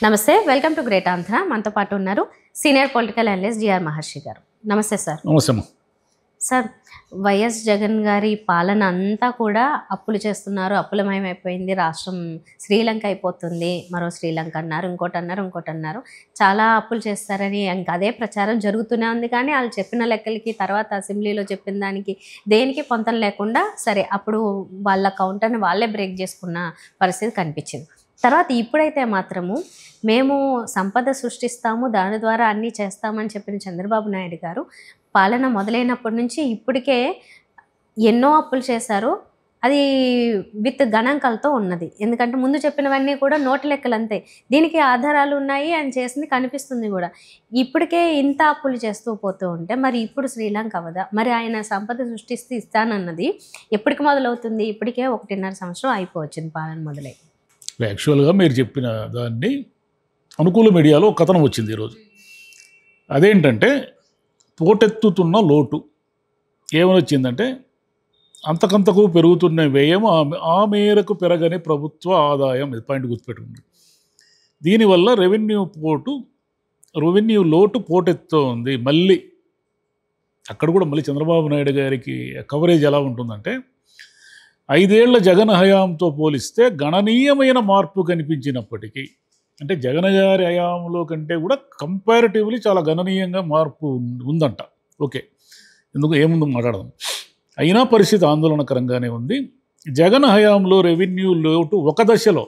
నమస్తే, welcome to great Andhra. మనతో పాటు ఉన్నారు సీనియర్ పొలిటికల్ అనలిస్ట్ జిఆర్ మహర్షి గారు. నమస్తే సార్. నమస్తే. సార్, వైఎస్ జగన్ గారి పాలన అంతా కూడా అప్పులు చేస్తున్నారు, అప్పులమయమైపోయింది, రాష్ట్రం శ్రీలంక అయిపోతుంది, మరో శ్రీలంక అన్నారు, ఇంకోటి అన్నారు, చాలా అప్పులు చేస్తారని ఇంకా అదే ప్రచారం జరుగుతూనే ఉంది. కానీ వాళ్ళు చెప్పిన లెక్కలకి తర్వాత అసెంబ్లీలో చెప్పిన దానికి దేనికి పొంతం లేకుండా సరే అప్పుడు వాళ్ళ కౌంటర్ని వాళ్ళే బ్రేక్ చేసుకున్న పరిస్థితి కనిపించింది. తర్వాత ఇప్పుడైతే మాత్రము మేము సంపద సృష్టిస్తాము, దాని ద్వారా అన్నీ చేస్తామని చెప్పిన చంద్రబాబు నాయుడు గారు పాలన మొదలైనప్పటి నుంచి ఇప్పటికే ఎన్నో అప్పులు చేశారు. అది విత్ గణాంకాలతో ఉన్నది. ఎందుకంటే ముందు చెప్పినవన్నీ కూడా నోటు లెక్కలు అంతే, దీనికి ఆధారాలు ఉన్నాయి, ఆయన చేసింది కనిపిస్తుంది కూడా. ఇప్పటికే ఇంత అప్పులు చేస్తూ పోతూ ఉంటే మరి ఇప్పుడు శ్రీలంక అవదా? మరి ఆయన సంపద సృష్టిస్తే ఇస్తానన్నది ఎప్పటికి మొదలవుతుంది? ఇప్పటికే 1.5 సంవత్సరం అయిపోవచ్చింది పాలన మొదలై. యాక్చువల్గా మీరు చెప్పిన దాన్ని అనుకూల మీడియాలో ఒక కథనం వచ్చింది ఈరోజు. అదేంటంటే పోటెత్తుతున్న లోటు ఏమని వచ్చిందంటే, అంతకంతకు పెరుగుతున్న వ్యయం, ఆ మేరకు పెరగని ప్రభుత్వ ఆదాయం. ఇది పాయింట్ గుర్తుపెట్టుకుంది. దీనివల్ల రెవెన్యూ లోటు పోటెత్తుతుంది. మళ్ళీ అక్కడ కూడా మళ్ళీ చంద్రబాబు నాయుడు గారికి కవరేజ్ ఎలా ఉంటుందంటే, 5 ఏళ్ల జగన్ హయాంతో పోలిస్తే గణనీయమైన మార్పు కనిపించినప్పటికీ, అంటే జగన్ గారి హయాంలో కంటే కూడా కంపారిటివ్లీ చాలా గణనీయంగా మార్పు ఉందంట. ఓకే, ఎందుకు ఏముందో మాట్లాడదాం. అయినా పరిస్థితి ఆందోళనకరంగానే ఉంది. జగన్ హయాంలో రెవెన్యూ లోటు ఒక దశలో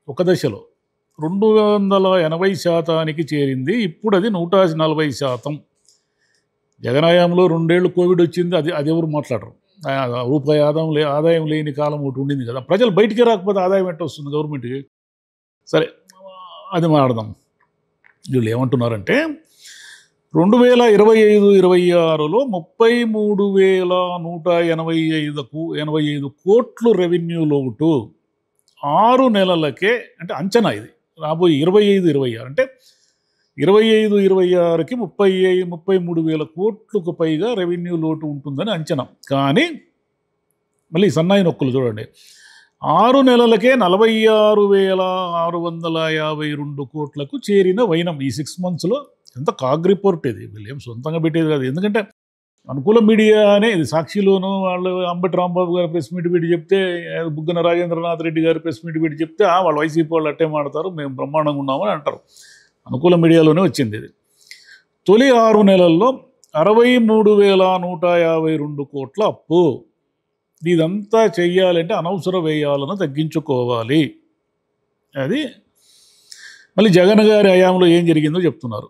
280% చేరింది. ఇప్పుడు అది 140%. జగన్ హయాంలో 2 ఏళ్ళు కోవిడ్ వచ్చింది, అది ఎవరు మాట్లాడరు. రూపాయి ఆదాయం లేని కాలం ఒకటి ఉండింది కదా. ప్రజలు బయటికి రాకపోతే ఆదాయం ఎట్ట వస్తుంది గవర్నమెంట్కి? సరే, అది మాట్లాడదాం. వీళ్ళు ఏమంటున్నారంటే 2025-26లో 33,185 కోట్లు రెవెన్యూ లోటు 6 నెలలకే. అంటే అంచనా ఇది రాబోయే 25-26 అంటే 25-26కి 33,000 కోట్లకు పైగా రెవెన్యూ లోటు ఉంటుందని అంచనా. కానీ మళ్ళీ సన్నాయి నొక్కులు చూడండి, 6 నెలలకే 46,652 కోట్లకు చేరిన వైనం ఈ 6 monthsలో. ఎంత కాగ్ రిపోర్ట్ ఇది, వీళ్ళు ఏం సొంతంగా పెట్టేది కాదు. ఎందుకంటే అనుకూల మీడియానే ఇది. సాక్షిలోనూ వాళ్ళు అంబటి రాంబాబు గారు ప్రెస్ మీట్ పెట్టి చెప్తే, బుగ్గన రాజేంద్రనాథ్ రెడ్డి గారు ప్రెస్ మీట్ పెట్టి చెప్తే వాళ్ళు వైసీపీ వాళ్ళు అట్టే మాడతారు, మేము బ్రహ్మాండంగా ఉన్నామని అంటారు. అనుకూల మీడియాలోనే వచ్చింది ఇది. తొలి 6 నెలల్లో 63,152 కోట్ల అప్పు. ఇదంతా చెయ్యాలంటే అనవసర వ్యయాలను తగ్గించుకోవాలి. అది మళ్ళీ జగన్ గారి హయాంలో ఏం జరిగిందో చెప్తున్నారు.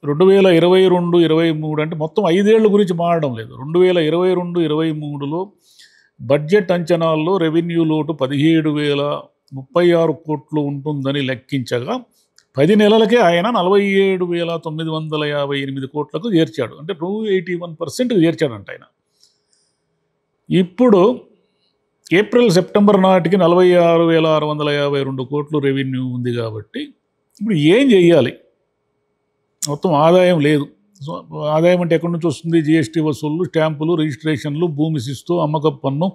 2022-23 అంటే మొత్తం 5 ఏళ్ళ గురించి మాట్లాడడం లేదు. 2022-23లో బడ్జెట్ అంచనాల్లో రెవెన్యూ లోటు 17,036 కోట్లు ఉంటుందని లెక్కించగా 10 నెలలకే ఆయన 47,958 కోట్లకు చేర్చాడు. అంటే 281% చేర్చాడంట ఆయన. ఇప్పుడు ఏప్రిల్-సెప్టెంబర్ నాటికి 46,652 కోట్లు రెవెన్యూ ఉంది. కాబట్టి ఇప్పుడు ఏం చెయ్యాలి? మొత్తం ఆదాయం లేదు. సో ఆదాయం అంటే ఎక్కడి నుంచి వస్తుంది? జిఎస్టీ వసూళ్లు, స్టాంపులు, రిజిస్ట్రేషన్లు, భూమి శిస్తు, అమ్మకపు పన్ను,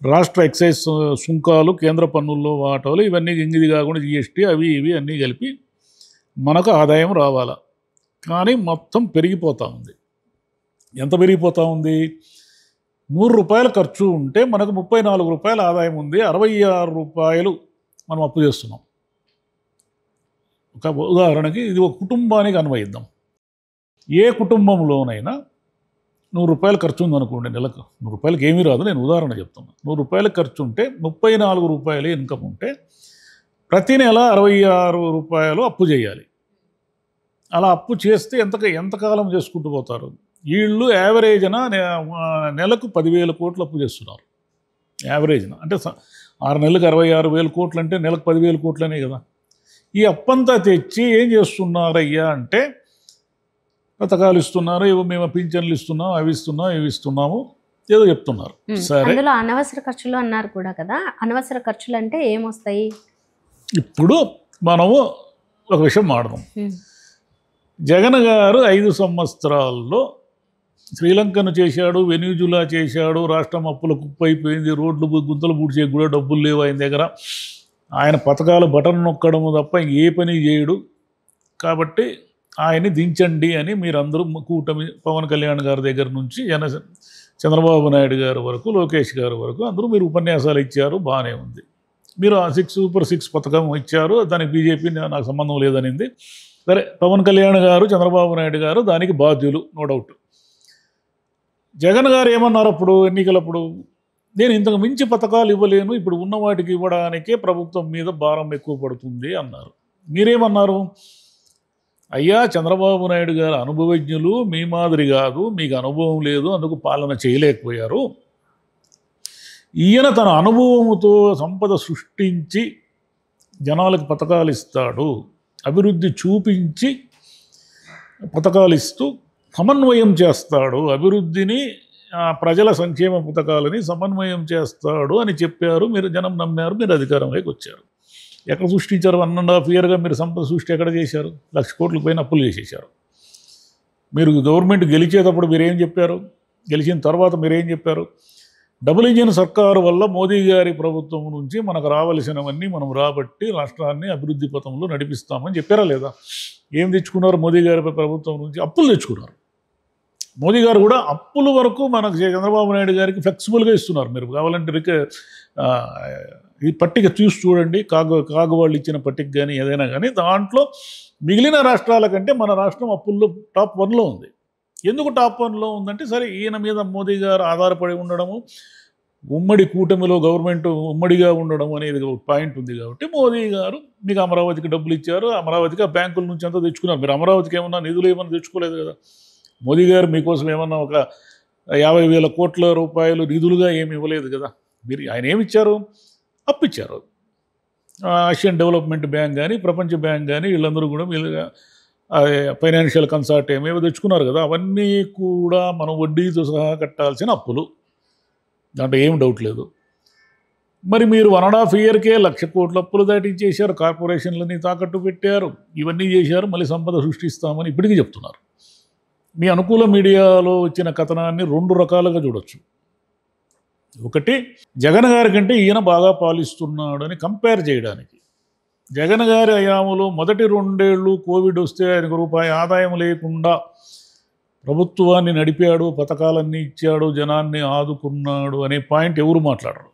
రాష్ట్ర ఎక్సైజ్ సుంకాలు, కేంద్ర పన్నుల్లో వాటాలు, ఇవన్నీ ఇంగిది కాకుండా జిఎస్టీ, అవి ఇవి అన్నీ కలిపి మనకు ఆదాయం రావాలా. కానీ మొత్తం పెరిగిపోతూ ఉంది. ఎంత పెరిగిపోతూ ఉంది? 100 రూపాయలు ఖర్చు ఉంటే మనకు 34 రూపాయల ఆదాయం ఉంది. 66 రూపాయలు మనం అప్పు చేస్తున్నాం. ఒక ఉదాహరణకి ఇది ఒక కుటుంబానికి అన్వయిద్దాం. ఏ కుటుంబంలోనైనా 100 రూపాయలు ఖర్చు ఉందనుకోండి నెలకు. 100 రూపాయలకి ఏమీ రాదు, నేను ఉదాహరణ చెప్తాను. 100 రూపాయలు ఖర్చు ఉంటే 34 రూపాయలు ఇన్కమ్ ఉంటే ప్రతి నెల 66 రూపాయలు అప్పు చేయాలి. అలా అప్పు చేస్తే ఎంతకాలం చేసుకుంటూ పోతారు? వీళ్ళు యావరేజ్న నెలకు 10,000 కోట్లు అప్పు చేస్తున్నారు. యావరేజ్న అంటే 6 నెలలకు 66,000 కోట్లు అంటే నెలకు 10,000 కోట్లనే కదా. ఈ అప్పంతా తెచ్చి ఏం చేస్తున్నారయ్యా అంటే పథకాలు ఇస్తున్నారు, ఏవో మేము పింఛన్లు ఇస్తున్నాం, అవి ఇస్తున్నాం, ఇవి ఇస్తున్నాము, ఏదో చెప్తున్నారు. సరే, అందులో అనవసర ఖర్చులు అన్నారు కూడా కదా. అనవసర ఖర్చులు అంటే ఏమొస్తాయి? ఇప్పుడు మనము ఒక విషయం మాడదాం. జగన్ గారు 5 సంవత్సరాల్లో శ్రీలంకను చేశాడు, వెనిజులా చేశాడు, రాష్ట్రం అప్పుల కుప్పైపోయింది, రోడ్లు గుంతలు పూడ్చే కూడా డబ్బులు లేవు ఆయన దగ్గర. ఆయన పథకాలు బటన్ నొక్కడము తప్ప ఏ పని చేయడు. కాబట్టి ఆయన్ని దించండి అని మీరందరూ కూటమి పవన్ కళ్యాణ్ గారి దగ్గర నుంచి చంద్రబాబు నాయుడు గారి వరకు, లోకేష్ గారి వరకు అందరూ మీరు ఉపన్యాసాలు ఇచ్చారు, బాగానే ఉంది. మీరు ఆ సూపర్ 6 పథకం ఇచ్చారు, దానికి బీజేపీ నాకు సంబంధం లేదనింది. సరే, పవన్ కళ్యాణ్ గారు, చంద్రబాబు నాయుడు గారు దానికి బాధ్యులు, నో డౌట్. జగన్ గారు ఏమన్నారు అప్పుడు ఎన్నికలప్పుడు? నేను ఇంతకు మించి పథకాలు ఇవ్వలేను, ఇప్పుడు ఉన్న వాటికి ఇవ్వడానికే ప్రభుత్వం మీద భారం ఎక్కువ పడుతుంది అన్నారు. మీరేమన్నారు? అయ్యా, చంద్రబాబు నాయుడు గారు అనుభవజ్ఞులు, మీ మాదిరి కాదు, మీకు అనుభవం లేదు, అందుకు పాలన చేయలేకపోయారు. ఈయన తన అనుభవంతో సంపద సృష్టించి జనాలకు పథకాలు ఇస్తాడు, అభివృద్ధి చూపించి పథకాలు ఇస్తూ సమన్వయం చేస్తాడు, అభివృద్ధిని ప్రజల సంక్షేమ పథకాలని సమన్వయం చేస్తాడు అని చెప్పారు. మీరు జనం నమ్మారు, మీరు అధికారంలోకి వచ్చారు. ఎక్కడ సృష్టించారు? 1.5 ఇయర్గా మీరు సంపద సృష్టి ఎక్కడ చేశారు? 1,00,000 కోట్లకు పైన అప్పులు చేసేశారు. మీరు గవర్నమెంట్ గెలిచేటప్పుడు మీరేం చెప్పారు? గెలిచిన తర్వాత మీరేం చెప్పారు? డబుల్ ఇంజిన్ సర్కారు వల్ల మోదీ గారి ప్రభుత్వం నుంచి మనకు రావలసినవన్నీ మనం రాబట్టి రాష్ట్రాన్ని అభివృద్ధి పథంలో నడిపిస్తామని చెప్పారా లేదా? ఏం తెచ్చుకున్నారు మోదీ గారి ప్రభుత్వం నుంచి? అప్పులు తెచ్చుకున్నారు. మోదీ గారు కూడా అప్పుల వరకు మనకు చంద్రబాబు నాయుడు గారికి ఫ్లెక్సిబుల్గా ఇస్తున్నారు. మీరు కావాలంటే ఈ పట్టిక చూసి చూడండి, కాగు వాళ్ళు ఇచ్చిన పట్టిక కానీ ఏదైనా కానీ, దాంట్లో మిగిలిన రాష్ట్రాల కంటే మన రాష్ట్రం అప్పుల్లో టాప్ 1లో ఉంది. ఎందుకు టాప్ 1లో ఉందంటే, సరే ఈయన మీద మోదీ గారు ఆధారపడి ఉండడము, ఉమ్మడి కూటమిలో గవర్నమెంట్ ఉమ్మడిగా ఉండడం అనేది ఒక పాయింట్ ఉంది. కాబట్టి మోదీ గారు మీకు అమరావతికి డబ్బులు ఇచ్చారు, అమరావతికి ఆ బ్యాంకుల నుంచి అంతా తెచ్చుకున్నారు. మీరు అమరావతికి ఏమన్నా నిధులు ఏమన్నా తెచ్చుకోలేదు కదా. మోదీ గారు మీకోసం ఏమన్నా ఒక 50,000 కోట్ల రూపాయలు నిధులుగా ఏమి ఇవ్వలేదు కదా. ఆయన ఏమిచ్చారు? అప్పిచ్చారు. ఆసియన్ డెవలప్మెంట్ బ్యాంక్ కానీ, ప్రపంచ బ్యాంక్ కానీ, వీళ్ళందరూ కూడా వీళ్ళుగా ఫైనాన్షియల్ కన్సార్టియం ఏమో తెచ్చుకున్నారు కదా. అవన్నీ కూడా మనం వడ్డీతో సహా కట్టాల్సిన అప్పులు, దాంట్లో ఏం డౌట్ లేదు. మరి మీరు 1.5 ఇయర్కే 1,00,000 కోట్ల అప్పులు దాటించేశారు, కార్పొరేషన్లని తాకట్టు పెట్టారు, ఇవన్నీ చేశారు, మళ్ళీ సంపద సృష్టిస్తామని ఇప్పటికీ చెప్తున్నారు. మీ అనుకూల మీడియాలో వచ్చిన కథనాన్ని 2 రకాలుగా చూడొచ్చు. ఒకటి, జగన్ గారి కంటే ఈయన బాగా పాలిస్తున్నాడు అని కంపేర్ చేయడానికి. జగన్ గారి హయాంలో మొదటి 2 ఏళ్ళు కోవిడ్ వస్తే ఆయనకు రూపాయి ఆదాయం లేకుండా ప్రభుత్వాన్ని నడిపాడు, పథకాలన్నీ ఇచ్చాడు, జనాన్ని ఆదుకున్నాడు అనే పాయింట్ ఎవరు మాట్లాడరు.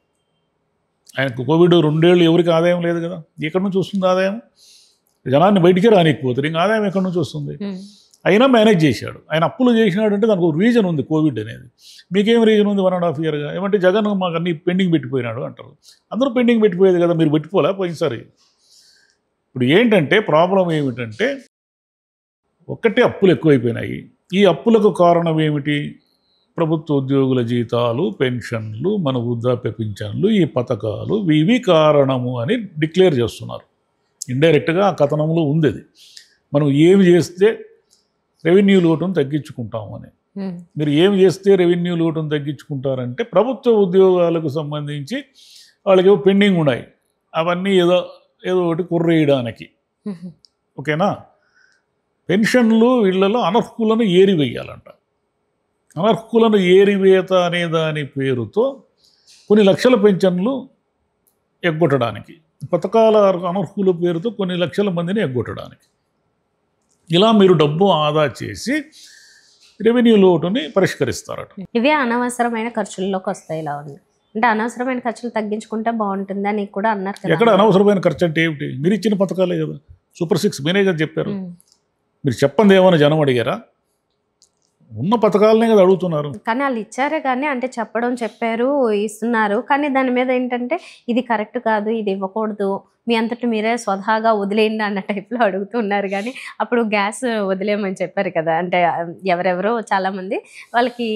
ఆయనకు కోవిడ్ 2 ఏళ్ళు ఎవరికి ఆదాయం లేదు కదా. ఎక్కడి నుంచి వస్తుంది ఆదాయం? జనాన్ని బయటికి రానికపోతారు, ఇంకా ఆదాయం ఎక్కడి నుంచి వస్తుంది? అయినా మేనేజ్ చేశాడు. ఆయన అప్పులు చేసినాడు అంటే దానికి ఒక రీజన్ ఉంది, కోవిడ్ అనేది. మీకేం రీజన్ ఉంది 1.5 ఇయర్గా? ఏమంటే జగన్ మాకు అన్ని పెండింగ్ పెట్టిపోయినాడు అంటారు. అందరూ పెండింగ్ పెట్టిపోయేది కదా, మీరు పెట్టుకోలే పోయినసారి. ఇప్పుడు ఏంటంటే ప్రాబ్లం ఏమిటంటే, ఒక్కటే అప్పులు ఎక్కువైపోయినాయి. ఈ అప్పులకు కారణం ఏమిటి? ప్రభుత్వ ఉద్యోగుల జీతాలు, పెన్షన్లు, మన వృద్ధాప్య పింఛన్లు, ఈ పథకాలు, ఇవి కారణము అని డిక్లేర్ చేస్తున్నారు. ఇండైరెక్ట్గా ఆ కథనంలో ఉంది అది. మనం ఏమి చేస్తే రెవెన్యూ లోటును తగ్గించుకుంటామని. మీరు ఏమి చేస్తే రెవెన్యూ లోటును తగ్గించుకుంటారంటే, ప్రభుత్వ ఉద్యోగాలకు సంబంధించి వాళ్ళకి పెండింగ్ ఉన్నాయి, అవన్నీ ఏదో ఒకటి కుర్రేయడానికి. ఓకేనా? పెన్షన్లు వీళ్ళలో అనర్హులను ఏరివేయాలంట. అనర్హులను ఏరివేత అనే దాని పేరుతో కొన్ని లక్షల పెన్షన్లు ఎగ్గొట్టడానికి, పథకాల అనర్హుల పేరుతో కొన్ని లక్షల మందిని ఎగ్గొట్టడానికి. ఇలా మీరు డబ్బు ఆదా చేసి రెవెన్యూ లోటుని పరిష్కరిస్తారట. ఇవే అనవసరమైన ఖర్చుల్లోకి వస్తాయి. ఇలా ఉంది అంటే అనవసరమైన ఖర్చులు తగ్గించుకుంటే బాగుంటుంది అని కూడా అన్నారు కదా. ఎక్కడ అనవసరమైన ఖర్చు అంటే ఏమిటి? మీరు ఇచ్చిన పథకాలే కదా, సూపర్ 6 మీరే కదా చెప్పారు. మీరు చెప్పండి ఏమైనా జనం అడిగారా? ఉన్న పథకాలనే కదా అడుగుతున్నారు. కానీ వాళ్ళు ఇచ్చారే కానీ, అంటే చెప్పారు, ఇస్తున్నారు, కానీ దాని మీద ఏంటంటే ఇది కరెక్ట్ కాదు, ఇది ఇవ్వకూడదు, మీ అంతటి మీరే స్వతహాగా వదిలేయండి అన్న టైప్లో అడుగుతున్నారు. కానీ అప్పుడు గ్యాస్ వదిలేయమని చెప్పారు కదా. అంటే ఎవరెవరో చాలామంది వాళ్ళకి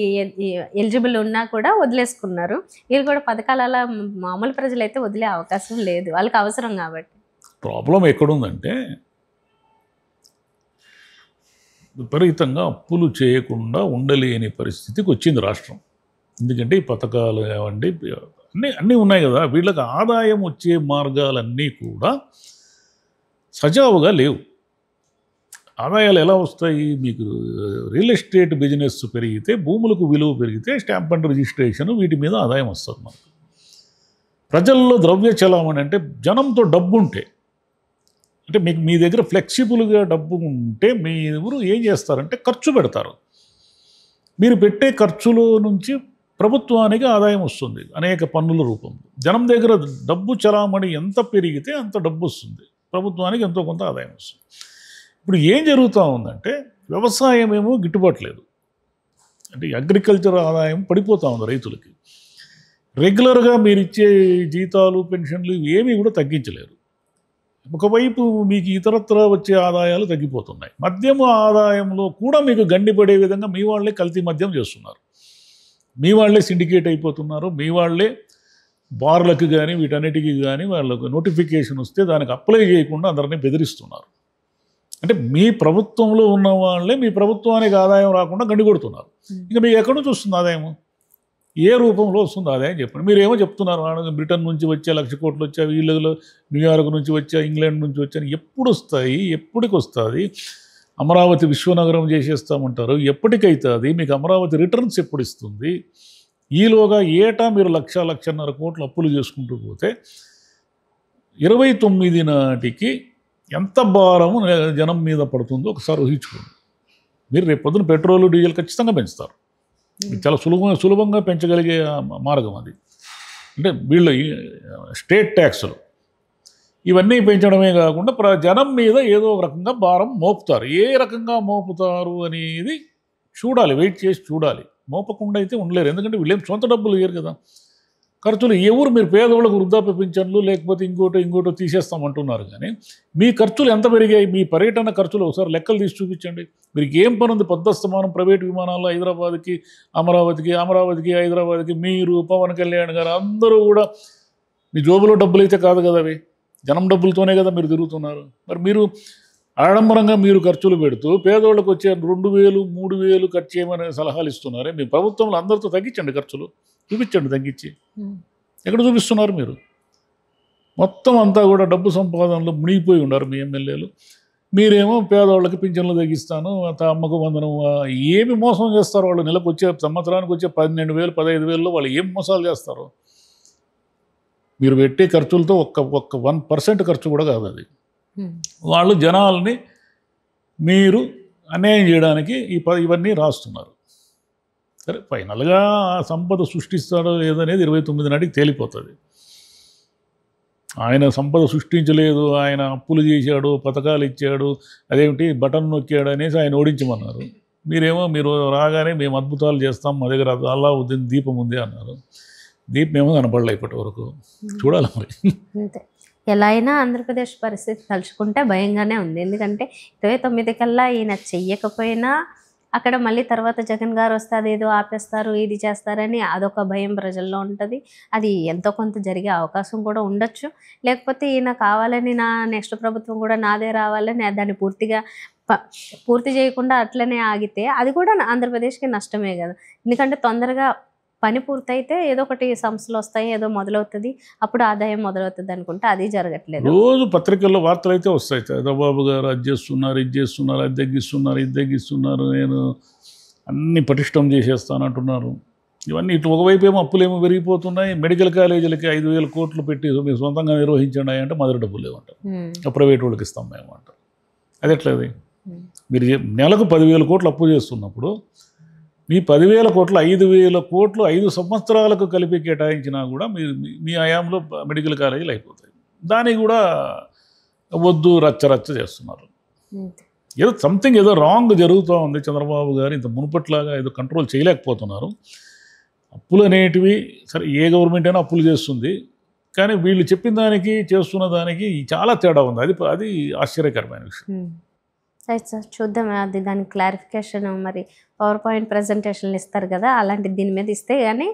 ఎలిజిబుల్ ఉన్నా కూడా వదిలేసుకున్నారు. వీళ్ళు కూడా పథకాలు అలా మామూలు ప్రజలైతే వదిలే అవకాశం లేదు, వాళ్ళకి అవసరం కాబట్టి. ప్రాబ్లం ఎక్కడుందంటే, విపరీతంగా అప్పులు చేయకుండా ఉండలేని పరిస్థితికి వచ్చింది రాష్ట్రం. ఎందుకంటే ఈ పథకాలు కావండి, అన్నీ ఉన్నాయి కదా. వీళ్ళకి ఆదాయం వచ్చే మార్గాలన్నీ కూడా సజావుగా లేవు. ఆదాయాలు ఎలా వస్తాయి? మీకు రియల్ ఎస్టేట్ బిజినెస్ పెరిగితే, భూములకు విలువ పెరిగితే, స్టాంప్ అండ్ రిజిస్ట్రేషన్, వీటి మీద ఆదాయం వస్తుంది మనకు. ప్రజల్లో ద్రవ్య చలామణి అంటే జనంతో డబ్బు ఉంటే, అంటే మీకు మీ దగ్గర ఫ్లెక్సిబుల్గా డబ్బు ఉంటే మీరు ఏం చేస్తారంటే ఖర్చు పెడతారు. మీరు పెట్టే ఖర్చుల నుంచి ప్రభుత్వానికి ఆదాయం వస్తుంది అనేక పన్నుల రూపంలో. జనం దగ్గర డబ్బు చలామణి ఎంత పెరిగితే అంత డబ్బు వస్తుంది, ప్రభుత్వానికి ఎంతో కొంత ఆదాయం వస్తుంది. ఇప్పుడు ఏం జరుగుతూ ఉందంటే వ్యవసాయం ఏమో గిట్టుబాటు లేదు, అంటే అగ్రికల్చర్ ఆదాయం పడిపోతూ ఉంది రైతులకి. రెగ్యులర్గా మీరు ఇచ్చే జీతాలు పెన్షన్లు ఏమీ కూడా తగ్గించలేరు. ఒకవైపు మీకు ఇతరత్ర వచ్చే ఆదాయాలు తగ్గిపోతున్నాయి. మద్యం ఆదాయంలో కూడా మీకు గండిపడే విధంగా మీ వాళ్ళే కల్తీ మద్యం చేస్తున్నారు, మీ వాళ్ళే సిండికేట్ అయిపోతున్నారు, మీ వాళ్ళే బార్లకు కానీ వీటన్నిటికీ కానీ వాళ్ళకు నోటిఫికేషన్ వస్తే దానికి అప్లై చేయకుండా అందరినీ బెదిరిస్తున్నారు. అంటే మీ ప్రభుత్వంలో ఉన్న వాళ్ళే మీ ప్రభుత్వానికి ఆదాయం రాకుండా గండి కొడుతున్నారు. ఇంకా మీకు ఎక్కడి నుంచి వస్తుంది ఆదాయము? ఏ రూపంలో వస్తుంది ఆదాయం చెప్పండి. మీరేమో చెప్తున్నారు బ్రిటన్ నుంచి వచ్చే 1,00,000 కోట్లు వచ్చా, వీళ్ళలో న్యూయార్క్ నుంచి వచ్చా, ఇంగ్లాండ్ నుంచి వచ్చా. ఎప్పుడు వస్తాయి? ఎప్పటికి వస్తుంది? అమరావతి విశ్వనగరం చేసేస్తామంటారు, ఎప్పటికైతుంది? మీకు అమరావతి రిటర్న్స్ ఎప్పుడు ఇస్తుంది? ఈలోగా ఏటా మీరు 1,00,000-1,50,000 కోట్లు అప్పులు చేసుకుంటూ పోతే 29 నాటికి ఎంత భారము జనం మీద పడుతుందో ఒకసారి ఊహించుకోండి. మీరు రేపు పొద్దున పెట్రోల్ డీజిల్ ఖచ్చితంగా పెంచుతారు, చాలా సులభంగా పెంచగలిగే మార్గం అది. అంటే వీళ్ళు స్టేట్ ట్యాక్సులు ఇవన్నీ పెంచడమే కాకుండా జనం మీద ఏదో ఒక రకంగా భారం మోపుతారు. ఏ రకంగా మోపుతారు అనేది చూడాలి, వెయిట్ చేసి చూడాలి. మోపకుండా అయితే ఉండలేరు, ఎందుకంటే వీళ్ళేం సొంత డబ్బులు ఇయ్యరు కదా. ఖర్చులు ఎవరు మీరు పేదవాళ్ళకు వృద్ధాప్య పింఛన్లు లేకపోతే ఇంకోటో తీసేస్తామంటున్నారు, కానీ మీ ఖర్చులు ఎంత పెరిగాయి? మీ పర్యటన ఖర్చులు ఒకసారి లెక్కలు తీసి చూపించండి. మీరు ఏం పని ఉంది? పొద్దుస్తమానం ప్రైవేట్ విమానాల్లో హైదరాబాద్కి అమరావతికి హైదరాబాద్కి మీరు పవన్ కళ్యాణ్ గారు అందరూ కూడా మీ జోబులో డబ్బులు అయితే కాదు కదా, అవి జనం డబ్బులతోనే కదా మీరు తిరుగుతున్నారు. మరి మీరు ఆడంబరంగా మీరు ఖర్చులు పెడుతూ పేదవాళ్ళకు వచ్చే 2,000, 3,000 ఖర్చు చేయమని సలహాలు ఇస్తున్నారే. మీ ప్రభుత్వంలో అందరితో తగ్గించండి, ఖర్చులు చూపించండి తగ్గించి. ఎక్కడ చూపిస్తున్నారు మీరు? మొత్తం అంతా కూడా డబ్బు సంపాదనలో మునిగిపోయి ఉన్నారు మీ ఎమ్మెల్యేలు. మీరేమో పేదవాళ్ళకి పింఛన్లు తగ్గిస్తాను, అమ్మకు వందనం, ఏమి మోసం చేస్తారు వాళ్ళు? నెలకు వచ్చే సంవత్సరానికి వచ్చే 12,000, 15,000లో వాళ్ళు ఏం మోసాలు చేస్తారు? మీరు పెట్టే ఖర్చులతో ఒక్క 1% ఖర్చు కూడా కాదు అది. వాళ్ళు జనాల్ని మీరు అన్యాయం చేయడానికి ఇవన్నీ రాస్తున్నారు. సరే, ఫైనల్గా సంపద సృష్టిస్తాడో లేదనేది 29 నాటికి తేలిపోతుంది. ఆయన సంపద సృష్టించలేదు, ఆయన అప్పులు చేశాడు, పథకాలు ఇచ్చాడు, అదేమిటి బటన్ నొక్కాడు అనేసి ఆయన ఓడించమన్నారు. మీరు రాగానే మేము అద్భుతాలు చేస్తాం, మా దగ్గర అల్లావుద్దీన్ దీపం ఉంది అన్నారు. దీపం ఏమో కనపడలే ఇప్పటి వరకు. చూడాలి మరి. అంతే, ఎలా అయినా ఆంధ్రప్రదేశ్ పరిస్థితి తలుచుకుంటే భయంగానే ఉంది. ఎందుకంటే 29 కల్లా ఈయన చెయ్యకపోయినా అక్కడ మళ్ళీ తర్వాత జగన్ గారు వస్తే అదేదో ఆపేస్తారు, ఇది చేస్తారని అదొక భయం ప్రజల్లో ఉంటుంది. అది ఎంతో కొంత జరిగే అవకాశం కూడా ఉండొచ్చు. లేకపోతే ఈయన కావాలని నా నెక్స్ట్ ప్రభుత్వం కూడా నాదే రావాలని దాన్ని పూర్తి చేయకుండా అట్లనే ఆగితే అది కూడా ఆంధ్రప్రదేశ్కి నష్టమే కదా. ఎందుకంటే తొందరగా పని పూర్తయితే ఏదో ఒకటి సంస్థలు వస్తాయి, ఏదో మొదలవుతుంది, అప్పుడు ఆదాయం మొదలవుతుంది అనుకుంటే అది జరగట్లేదు. రోజు పత్రికల్లో వార్తలు అయితే వస్తాయి, చంద్రబాబు గారు అది చేస్తున్నారు, ఇది చేస్తున్నారు, అది తగ్గిస్తున్నారు, నేను అన్ని పటిష్టం చేసేస్తాను అంటున్నారు. ఇవన్నీ ఇటు ఒకవైపు ఏమో అప్పులేమో పెరిగిపోతున్నాయి. మెడికల్ కాలేజీలకి 5,000 కోట్లు పెట్టి మీరు సొంతంగా నిర్వహించండి అంటే మొదటి డబ్బులు లేవంటారు, ప్రైవేట్ వాళ్ళకి ఇస్తాం మేము అంటారు. అది ఎట్లేదు? మీరు నెలకు 10,000 కోట్లు అప్పు చేస్తున్నప్పుడు మీ 10,000 కోట్లు 5,000 కోట్లు 5 సంవత్సరాలకు కలిపి కేటాయించినా కూడా మీ హయాంలో మెడికల్ కాలేజీలు అయిపోతాయి. దానికి కూడా వద్దు రచ్చ చేస్తున్నారు. ఏదో సంథింగ్ ఏదో రాంగ్ జరుగుతూ ఉంది. చంద్రబాబు గారు ఇంత మునుపట్లాగా ఏదో కంట్రోల్ చేయలేకపోతున్నారు. అప్పులు అనేటివి సరే, ఏ గవర్నమెంట్ అయినా అప్పులు చేస్తుంది, కానీ వీళ్ళు చెప్పిన దానికి చేస్తున్న దానికి చాలా తేడా ఉంది. అది ఆశ్చర్యకరమైన విషయం. రైట్ సార్, చూద్దాం అది దాని క్లారిఫికేషన్. మరి పవర్ పాయింట్ ప్రజెంటేషన్లు ఇస్తారు కదా, అలాంటి దీని మీద ఇస్తే కానీ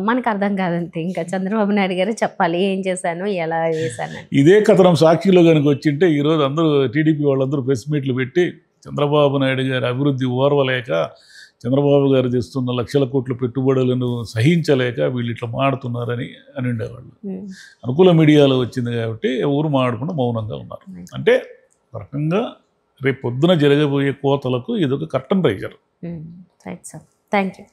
మనకు అర్థం కాదంతే. ఇంకా చంద్రబాబు నాయుడు గారు చెప్పాలి ఏం చేశాను, ఎలా చేశాను. ఇదే కథనం సాక్షిలో కనుక వచ్చింటే ఈరోజు అందరూ టీడీపీ వాళ్ళందరూ ప్రెస్ మీట్లు పెట్టి చంద్రబాబు నాయుడు గారి అభివృద్ధి ఓర్వలేక, చంద్రబాబు గారు చేస్తున్న 1,00,000 కోట్ల పెట్టుబడులను సహించలేక వీళ్ళు ఇట్లా మాడుతున్నారని అని ఉండేవాళ్ళు. అనుకూల మీడియాలో వచ్చింది కాబట్టి ఎవరు మాడకుండా మౌనంగా ఉన్నారు. అంటే ఒక రకంగా రేపు పొద్దున జరగబోయే కోతలకు ఇదొక curtain raiser. Right sir, thank you.